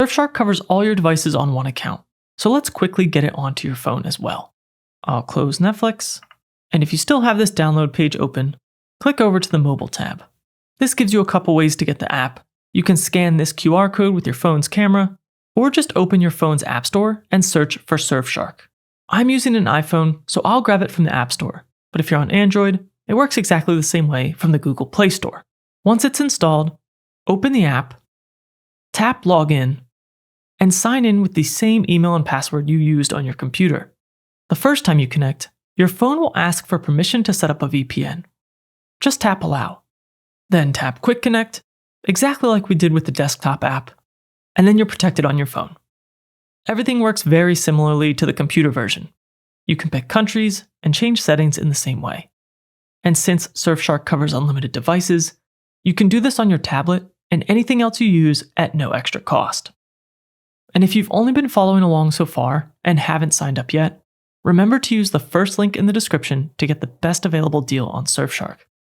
Surfshark covers all your devices on one account, so let's quickly get it onto your phone as well. I'll close Netflix, and if you still have this download page open, click over to the mobile tab. This gives you a couple ways to get the app. You can scan this QR code with your phone's camera, or just open your phone's app store and search for Surfshark. I'm using an iPhone, so I'll grab it from the App Store, but if you're on Android, it works exactly the same way from the Google Play Store. Once it's installed, open the app, tap Login, and sign in with the same email and password you used on your computer. The first time you connect, your phone will ask for permission to set up a VPN. Just tap Allow. Then tap Quick Connect, exactly like we did with the desktop app, and then you're protected on your phone. Everything works very similarly to the computer version. You can pick countries and change settings in the same way. And since Surfshark covers unlimited devices, you can do this on your tablet and anything else you use at no extra cost. And if you've only been following along so far and haven't signed up yet, remember to use the first link in the description to get the best available deal on Surfshark.